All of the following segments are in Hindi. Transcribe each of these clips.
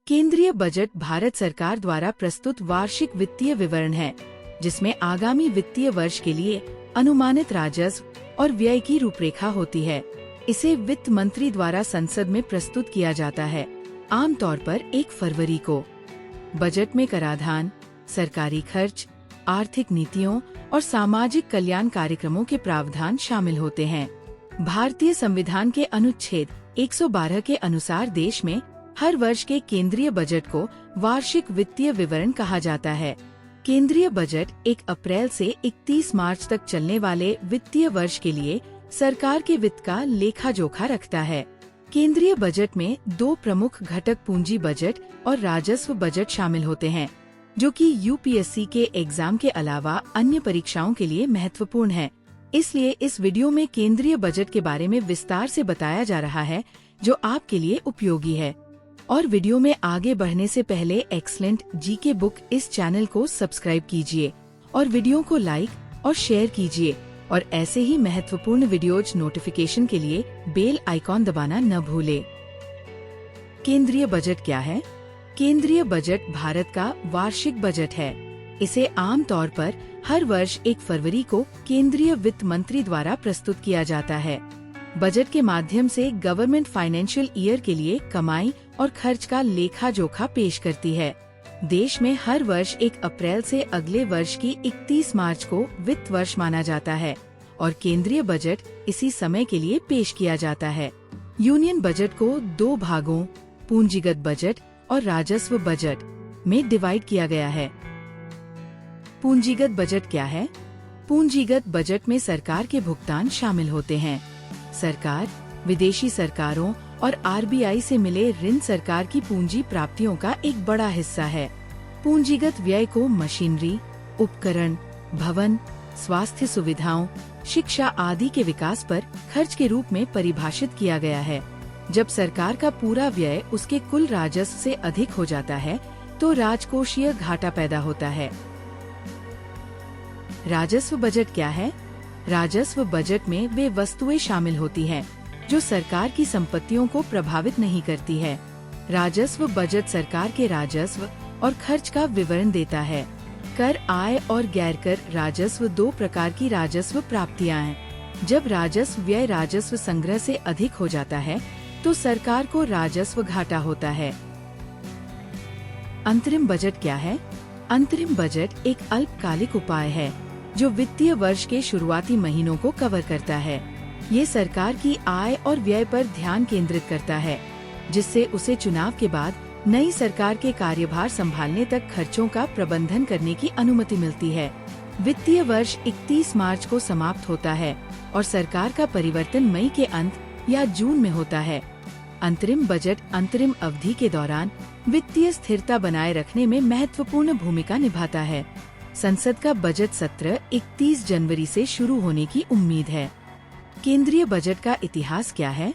केंद्रीय बजट भारत सरकार द्वारा प्रस्तुत वार्षिक वित्तीय विवरण है, जिसमें आगामी वित्तीय वर्ष के लिए अनुमानित राजस्व और व्यय की रूपरेखा होती है। इसे वित्त मंत्री द्वारा संसद में प्रस्तुत किया जाता है, आमतौर पर 1 फरवरी को। बजट में कराधान, सरकारी खर्च, आर्थिक नीतियों और सामाजिक कल्याण कार्यक्रमों के प्रावधान शामिल होते हैं। भारतीय संविधान के अनुच्छेद 112 के अनुसार देश में हर वर्ष के केंद्रीय बजट को वार्षिक वित्तीय विवरण कहा जाता है। केंद्रीय बजट 1 अप्रैल से 31 मार्च तक चलने वाले वित्तीय वर्ष के लिए सरकार के वित्त का लेखा जोखा रखता है। केंद्रीय बजट में 2 प्रमुख घटक पूंजी बजट और राजस्व बजट शामिल होते हैं, जो कि यूपीएससी के एग्जाम के अलावा अन्य परीक्षाओं के लिए महत्वपूर्ण है। इसलिए इस वीडियो में केंद्रीय बजट के बारे में विस्तार से बताया जा रहा है, जो आपके लिए उपयोगी है। और वीडियो में आगे बढ़ने से पहले एक्सीलेंट जीके बुक इस चैनल को सब्सक्राइब कीजिए और वीडियो को लाइक और शेयर कीजिए, और ऐसे ही महत्वपूर्ण वीडियोज नोटिफिकेशन के लिए बेल आइकॉन दबाना न भूले। केंद्रीय बजट क्या है? केंद्रीय बजट भारत का वार्षिक बजट है। इसे आम तौर पर हर वर्ष 1 फरवरी को केंद्रीय वित्त मंत्री द्वारा प्रस्तुत किया जाता है। बजट के माध्यम से गवर्नमेंट फाइनेंशियल ईयर के लिए कमाई और खर्च का लेखा जोखा पेश करती है। देश में हर वर्ष 1 अप्रैल से अगले वर्ष की 31 मार्च को वित्त वर्ष माना जाता है और केंद्रीय बजट इसी समय के लिए पेश किया जाता है। यूनियन बजट को 2 भागों, पूंजीगत बजट और राजस्व बजट में डिवाइड किया गया है। पूंजीगत बजट क्या है? पूंजीगत बजट में सरकार के भुगतान शामिल होते हैं। सरकार, विदेशी सरकारों और आरबीआई से मिले ऋण सरकार की पूंजी प्राप्तियों का एक बड़ा हिस्सा है। पूंजीगत व्यय को मशीनरी, उपकरण, भवन, स्वास्थ्य सुविधाओं, शिक्षा आदि के विकास पर खर्च के रूप में परिभाषित किया गया है। जब सरकार का पूरा व्यय उसके कुल राजस्व से अधिक हो जाता है, तो राजकोषीय घाटा पैदा होता है। राजस्व बजट क्या है? राजस्व बजट में वे वस्तुएं शामिल होती हैं जो सरकार की संपत्तियों को प्रभावित नहीं करती है। राजस्व बजट सरकार के राजस्व और खर्च का विवरण देता है। कर, आय और गैर कर राजस्व 2 प्रकार की राजस्व प्राप्तियां हैं। जब राजस्व व्यय राजस्व संग्रह से अधिक हो जाता है, तो सरकार को राजस्व घाटा होता है। अंतरिम बजट क्या है? अंतरिम बजट एक अल्पकालिक उपाय है जो वित्तीय वर्ष के शुरुआती महीनों को कवर करता है। ये सरकार की आय और व्यय पर ध्यान केंद्रित करता है, जिससे उसे चुनाव के बाद नई सरकार के कार्यभार संभालने तक खर्चों का प्रबंधन करने की अनुमति मिलती है। वित्तीय वर्ष 31 मार्च को समाप्त होता है और सरकार का परिवर्तन मई के अंत या जून में होता है। अंतरिम बजट अंतरिम अवधि के दौरान वित्तीय स्थिरता बनाए रखने में महत्वपूर्ण भूमिका निभाता है। संसद का बजट सत्र 31 जनवरी से शुरू होने की उम्मीद है। केंद्रीय बजट का इतिहास क्या है?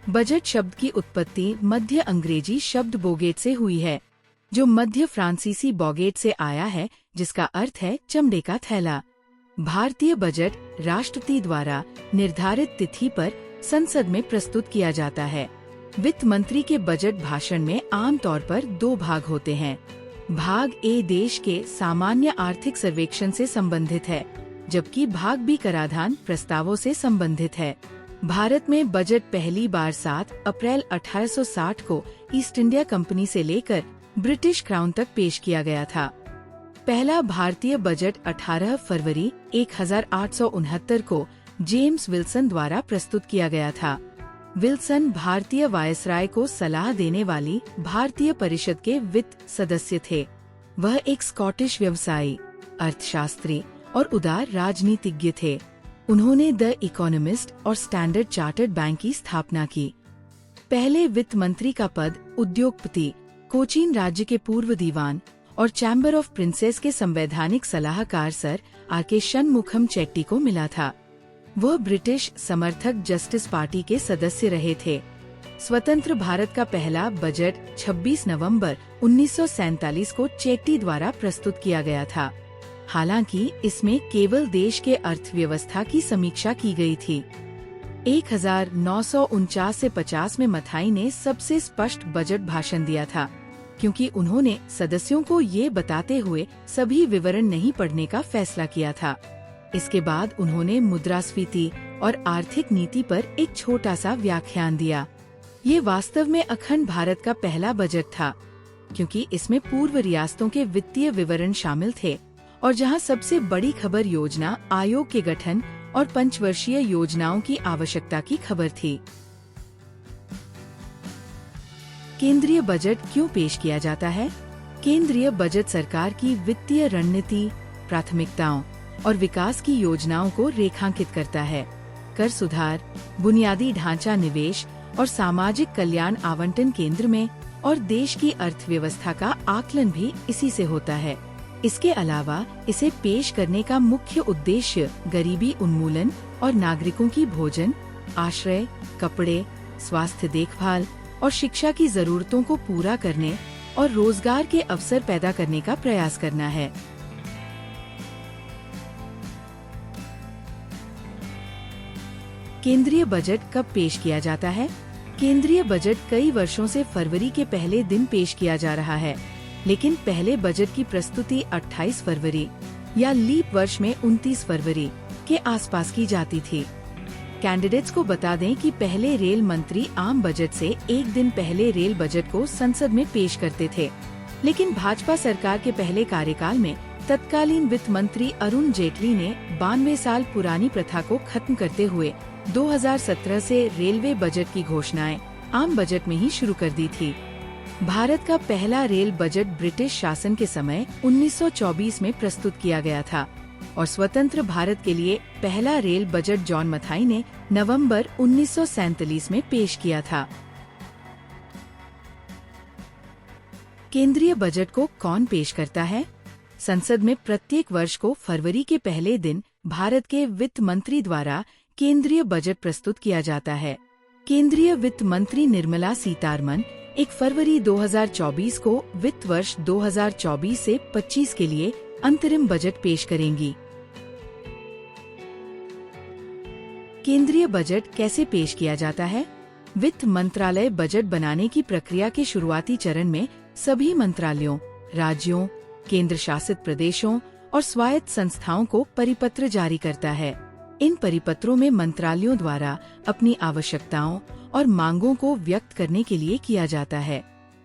बजट शब्द की उत्पत्ति मध्य अंग्रेजी शब्द बोगेट से हुई है, जो मध्य फ्रांसीसी बॉगेट से आया है, जिसका अर्थ है चमड़े का थैला। भारतीय बजट राष्ट्रपति द्वारा निर्धारित तिथि पर संसद में प्रस्तुत किया जाता है। वित्त मंत्री के बजट भाषण में आमतौर पर 2 भाग होते हैं। भाग ए देश के सामान्य आर्थिक सर्वेक्षण से संबंधित है, जबकि भाग बी कराधान प्रस्तावों से संबंधित है। भारत में बजट पहली बार 7 अप्रैल 1860 को ईस्ट इंडिया कंपनी से लेकर ब्रिटिश क्राउन तक पेश किया गया था। पहला भारतीय बजट 18 फरवरी 1869 को जेम्स विल्सन द्वारा प्रस्तुत किया गया था। विल्सन भारतीय वायसराय को सलाह देने वाली भारतीय परिषद के वित्त सदस्य थे। वह एक स्कॉटिश व्यवसायी, अर्थशास्त्री और उदार राजनीतिज्ञ थे। उन्होंने द इकोनॉमिस्ट और स्टैंडर्ड चार्टर्ड बैंक की स्थापना की। पहले वित्त मंत्री का पद उद्योगपति, कोचीन राज्य के पूर्व दीवान और चैम्बर ऑफ प्रिंसेस के संवैधानिक सलाहकार सर आर.के. शनमुखम चेट्टी को मिला था। वह ब्रिटिश समर्थक जस्टिस पार्टी के सदस्य रहे थे। स्वतंत्र भारत का पहला बजट 26 नवंबर 1947 को चेट्टी द्वारा प्रस्तुत किया गया था। हालांकि इसमें केवल देश के अर्थव्यवस्था की समीक्षा की गई थी। 1949 से 50 में मथाई ने सबसे स्पष्ट बजट भाषण दिया था। क्योंकि उन्होंने सदस्यों को ये बताते हुए सभी विवरण नहीं पढ़ने का फैसला किया था। इसके बाद उन्होंने मुद्रास्फीति और आर्थिक नीति पर एक छोटा सा व्याख्यान दिया। ये वास्तव में अखंड भारत का पहला बजट था, क्योंकि इसमें पूर्व रियासतों के वित्तीय विवरण शामिल थे और जहां सबसे बड़ी खबर योजना आयोग के गठन और पंचवर्षीय योजनाओं की आवश्यकता की खबर थी। केंद्रीय बजट क्यों पेश किया जाता है? केंद्रीय बजट सरकार की वित्तीय रणनीति, प्राथमिकताओं और विकास की योजनाओं को रेखांकित करता है। कर सुधार, बुनियादी ढांचा निवेश और सामाजिक कल्याण आवंटन केंद्र में और देश की अर्थव्यवस्था का आकलन भी इसी से होता है। इसके अलावा इसे पेश करने का मुख्य उद्देश्य गरीबी उन्मूलन और नागरिकों की भोजन, आश्रय, कपड़े, स्वास्थ्य देखभाल और शिक्षा की जरूरतों को पूरा करने और रोजगार के अवसर पैदा करने का प्रयास करना है। केंद्रीय बजट कब पेश किया जाता है? केंद्रीय बजट कई वर्षों से फरवरी के पहले दिन पेश किया जा रहा है, लेकिन पहले बजट की प्रस्तुति 28 फरवरी या लीप वर्ष में 29 फरवरी के आसपास की जाती थी। कैंडिडेट्स को बता दें कि पहले रेल मंत्री आम बजट से एक दिन पहले रेल बजट को संसद में पेश करते थे, लेकिन भाजपा सरकार के पहले कार्यकाल में तत्कालीन वित्त मंत्री अरुण जेटली ने 92 साल पुरानी प्रथा को खत्म करते हुए 2017 से रेलवे बजट की घोषणाएं आम बजट में ही शुरू कर दी थी। भारत का पहला रेल बजट ब्रिटिश शासन के समय 1924 में प्रस्तुत किया गया था और स्वतंत्र भारत के लिए पहला रेल बजट जॉन मथाई ने नवंबर 1947 में पेश किया था। केंद्रीय बजट को कौन पेश करता है? संसद में प्रत्येक वर्ष को फरवरी के पहले दिन भारत के वित्त मंत्री द्वारा केंद्रीय बजट प्रस्तुत किया जाता है। केंद्रीय वित्त मंत्री निर्मला सीतारमण 1 फरवरी 2024 को वित्त वर्ष 2024 से 25 के लिए अंतरिम बजट पेश करेंगी। केंद्रीय बजट कैसे पेश किया जाता है? वित्त मंत्रालय बजट बनाने की प्रक्रिया के शुरुआती चरण में सभी मंत्रालयों, राज्यों, केंद्र शासित प्रदेशों और स्वायत्त संस्थाओं को परिपत्र जारी करता है। इन परिपत्रों में मंत्रालयों द्वारा अपनी आवश्यकताओं और मांगों को व्यक्त करने के लिए किया जाता है।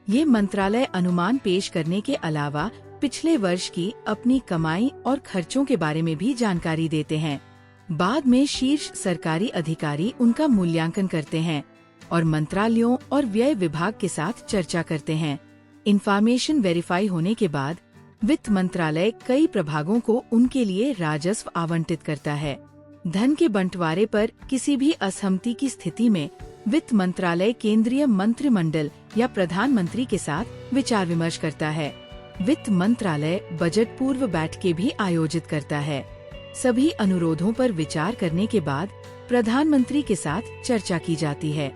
ये मंत्रालय अनुमान पेश करने के अलावा पिछले वर्ष की अपनी कमाई और खर्चों के बारे में भी जानकारी देते हैं। बाद में शीर्ष सरकारी अधिकारी उनका मूल्यांकन करते हैं और मंत्रालयों और व्यय विभाग के साथ चर्चा करते हैं। इंफॉर्मेशन वेरीफाई होने के बाद वित्त मंत्रालय कई प्रभागों को उनके लिए राजस्व आवंटित करता है। धन के बंटवारे पर किसी भी असहमति की स्थिति में वित्त मंत्रालय केंद्रीय मंत्रिमंडल या प्रधानमंत्री के साथ विचार विमर्श करता है। वित्त मंत्रालय बजट पूर्व बैठकें भी आयोजित करता है। सभी अनुरोधों पर विचार करने के बाद प्रधानमंत्री के साथ चर्चा की जाती है।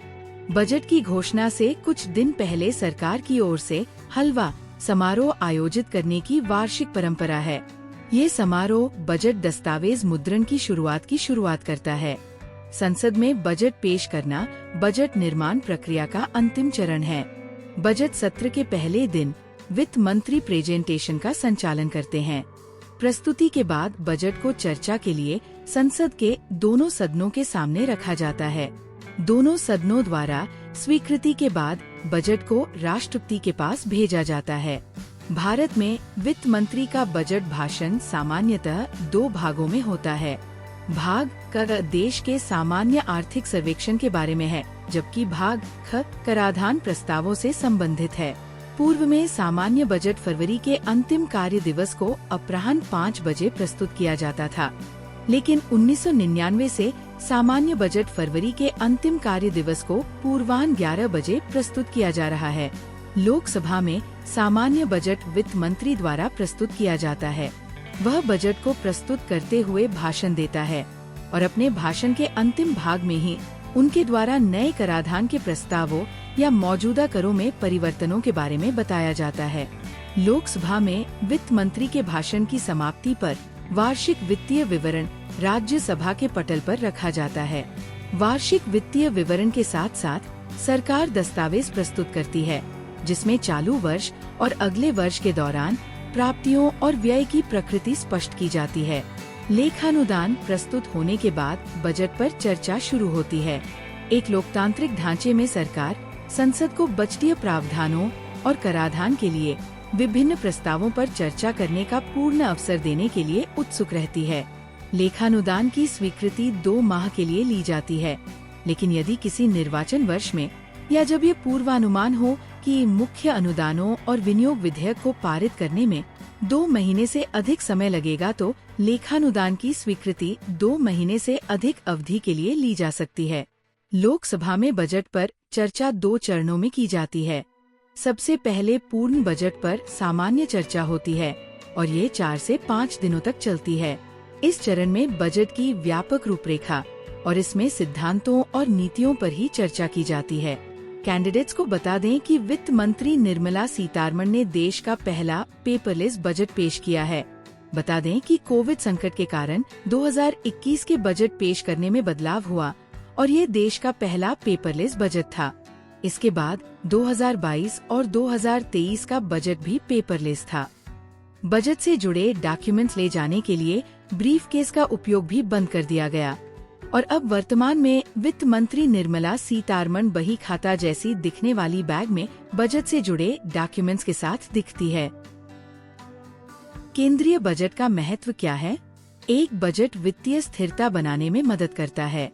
बजट की घोषणा से कुछ दिन पहले सरकार की ओर से हलवा समारोह आयोजित करने की वार्षिक परंपरा है। ये समारोह बजट दस्तावेज मुद्रण की शुरुआत करता है। संसद में बजट पेश करना बजट निर्माण प्रक्रिया का अंतिम चरण है। बजट सत्र के पहले दिन वित्त मंत्री प्रेजेंटेशन का संचालन करते हैं। प्रस्तुति के बाद बजट को चर्चा के लिए संसद के दोनों सदनों के सामने रखा जाता है। दोनों सदनों द्वारा स्वीकृति के बाद बजट को राष्ट्रपति के पास भेजा जाता है। भारत में वित्त मंत्री का बजट भाषण सामान्यतः 2 भागों में होता है। भाग क देश के सामान्य आर्थिक सर्वेक्षण के बारे में है, जबकि भाग ख कराधान प्रस्तावों से संबंधित है। पूर्व में सामान्य बजट फरवरी के अंतिम कार्य दिवस को अपराह्न 5 बजे प्रस्तुत किया जाता था, लेकिन 1999 से सामान्य बजट फरवरी के अंतिम कार्य दिवस को पूर्वाह्न 11 बजे प्रस्तुत किया जा रहा है। लोकसभा में सामान्य बजट वित्त मंत्री द्वारा प्रस्तुत किया जाता है। वह बजट को प्रस्तुत करते हुए भाषण देता है और अपने भाषण के अंतिम भाग में ही उनके द्वारा नए कराधान के प्रस्तावों या मौजूदा करों में परिवर्तनों के बारे में बताया जाता है। लोकसभा में वित्त मंत्री के भाषण की समाप्ति पर वार्षिक वित्तीय विवरण राज्यसभा के पटल पर रखा जाता है। वार्षिक वित्तीय विवरण के साथ साथ सरकार दस्तावेज प्रस्तुत करती है, जिसमें चालू वर्ष और अगले वर्ष के दौरान प्राप्तियों और व्यय की प्रकृति स्पष्ट की जाती है। लेखानुदान प्रस्तुत होने के बाद बजट पर चर्चा शुरू होती है। एक लोकतांत्रिक ढांचे में सरकार संसद को बजटीय प्रावधानों और कराधान के लिए विभिन्न प्रस्तावों पर चर्चा करने का पूर्ण अवसर देने के लिए उत्सुक रहती है। लेखानुदान की स्वीकृति 2 माह के लिए ली जाती है, लेकिन यदि किसी निर्वाचन वर्ष में या जब ये पूर्वानुमान हो कि मुख्य अनुदानों और विनियोग विधेयक को पारित करने में 2 महीने से अधिक समय लगेगा तो लेखानुदान की स्वीकृति 2 महीने से अधिक अवधि के लिए ली जा सकती है। लोकसभा में बजट पर चर्चा 2 चरणों में की जाती है। सबसे पहले पूर्ण बजट पर सामान्य चर्चा होती है और ये 4 से 5 दिनों तक चलती है। इस चरण में बजट की व्यापक रूपरेखा और इसमें सिद्धांतों और नीतियों पर ही चर्चा की जाती है। कैंडिडेट्स को बता दें कि वित्त मंत्री निर्मला सीतारमण ने देश का पहला पेपरलेस बजट पेश किया है। बता दें कि कोविड संकट के कारण 2021 के बजट पेश करने में बदलाव हुआ और ये देश का पहला पेपरलेस बजट था। इसके बाद 2022 और 2023 का बजट भी पेपरलेस था। बजट से जुड़े डॉक्यूमेंट्स ले जाने के लिए ब्रीफकेस का उपयोग भी बंद कर दिया गया और अब वर्तमान में वित्त मंत्री निर्मला सीतारमण बही खाता जैसी दिखने वाली बैग में बजट से जुड़े डॉक्यूमेंट्स के साथ दिखती है। केंद्रीय बजट का महत्व क्या है? एक बजट वित्तीय स्थिरता बनाने में मदद करता है।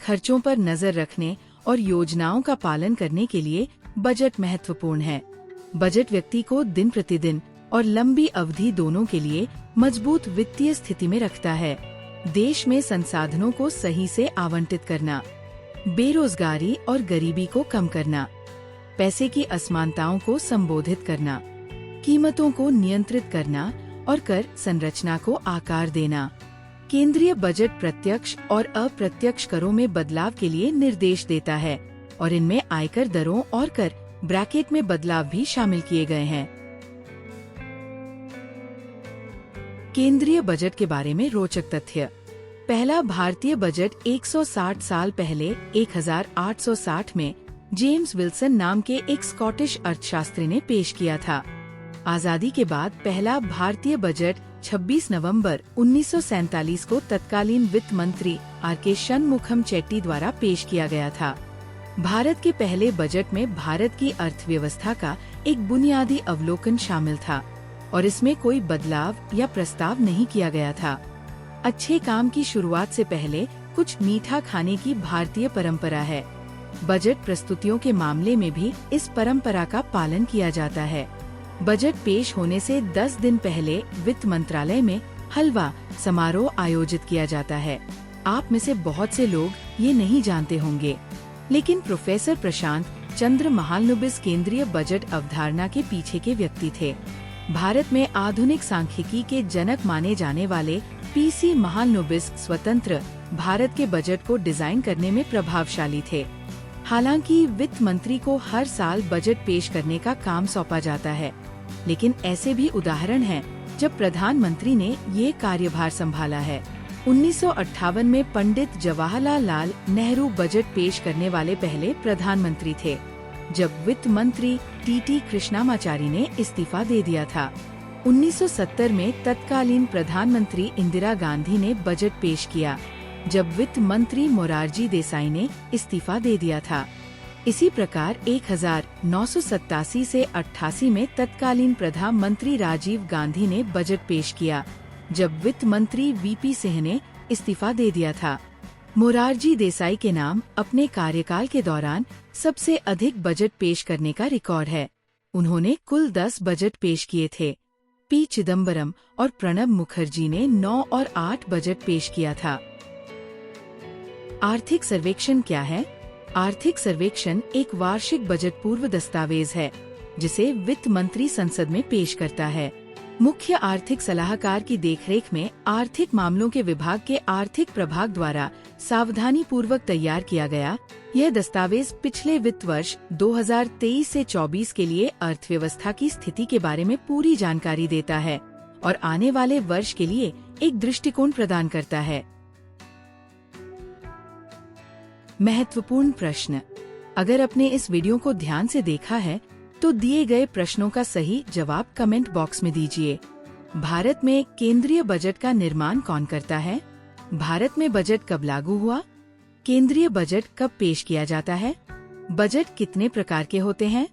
खर्चों पर नजर रखने और योजनाओं का पालन करने के लिए बजट महत्वपूर्ण है। बजट व्यक्ति को दिन प्रतिदिन और लंबी अवधि दोनों के लिए मजबूत वित्तीय स्थिति में रखता है। देश में संसाधनों को सही से आवंटित करना, बेरोजगारी और गरीबी को कम करना, पैसे की असमानताओं को संबोधित करना, कीमतों को नियंत्रित करना और कर संरचना को आकार देना। केंद्रीय बजट प्रत्यक्ष और अप्रत्यक्ष करों में बदलाव के लिए निर्देश देता है और इनमें आयकर दरों और कर ब्रैकेट में बदलाव भी शामिल किए गए हैं। केंद्रीय बजट के बारे में रोचक तथ्य। पहला भारतीय बजट 160 साल पहले 1860 में जेम्स विल्सन नाम के एक स्कॉटिश अर्थशास्त्री ने पेश किया था। आजादी के बाद पहला भारतीय बजट 26 नवंबर 1947 को तत्कालीन वित्त मंत्री आर.के. शनमुखम चेट्टी द्वारा पेश किया गया था। भारत के पहले बजट में भारत की अर्थव्यवस्था का एक बुनियादी अवलोकन शामिल था और इसमें कोई बदलाव या प्रस्ताव नहीं किया गया था। अच्छे काम की शुरुआत से पहले कुछ मीठा खाने की भारतीय परंपरा है। बजट प्रस्तुतियों के मामले में भी इस परंपरा का पालन किया जाता है। बजट पेश होने से 10 दिन पहले वित्त मंत्रालय में हलवा समारोह आयोजित किया जाता है। आप में से बहुत से लोग ये नहीं जानते होंगे, लेकिन प्रोफेसर प्रशांत चंद्र महालनोबिस केंद्रीय बजट अवधारणा के पीछे के व्यक्ति थे। भारत में आधुनिक सांख्यिकी के जनक माने जाने वाले पीसी महालनोबिस स्वतंत्र भारत के बजट को डिजाइन करने में प्रभावशाली थे। हालांकि वित्त मंत्री को हर साल बजट पेश करने का काम सौंपा जाता है, लेकिन ऐसे भी उदाहरण हैं जब प्रधानमंत्री ने ये कार्यभार संभाला है। 1958 में पंडित जवाहरलाल नेहरू बजट पेश करने वाले पहले प्रधानमंत्री थे, जब वित्त मंत्री टी कृष्णामाचारी ने इस्तीफा दे दिया था। 1970 में तत्कालीन प्रधानमंत्री इंदिरा गांधी ने बजट पेश किया, जब वित्त मंत्री मोरारजी देसाई ने इस्तीफा दे दिया था। इसी प्रकार 1987 से 88 में तत्कालीन प्रधानमंत्री राजीव गांधी ने बजट पेश किया, जब वित्त मंत्री वीपी सिंह ने इस्तीफा दे दिया था। मोरारजी देसाई के नाम अपने कार्यकाल के दौरान सबसे अधिक बजट पेश करने का रिकॉर्ड है। उन्होंने कुल 10 बजट पेश किए थे। पी चिदम्बरम और प्रणब मुखर्जी ने 9 और 8 बजट पेश किया था। आर्थिक सर्वेक्षण क्या है? आर्थिक सर्वेक्षण एक वार्षिक बजट पूर्व दस्तावेज है, जिसे वित्त मंत्री संसद में पेश करता है। मुख्य आर्थिक सलाहकार की देखरेख में आर्थिक मामलों के विभाग के आर्थिक प्रभाग द्वारा सावधानी पूर्वक तैयार किया गया यह दस्तावेज पिछले वित्त वर्ष 2023 से 24 के लिए अर्थव्यवस्था की स्थिति के बारे में पूरी जानकारी देता है और आने वाले वर्ष के लिए एक दृष्टिकोण प्रदान करता है। महत्वपूर्ण प्रश्न। अगर आपने इस वीडियो को ध्यान से देखा है तो दिए गए प्रश्नों का सही जवाब कमेंट बॉक्स में दीजिए। भारत में केंद्रीय बजट का निर्माण कौन करता है? भारत में बजट कब लागू हुआ? केंद्रीय बजट कब पेश किया जाता है? बजट कितने प्रकार के होते हैं?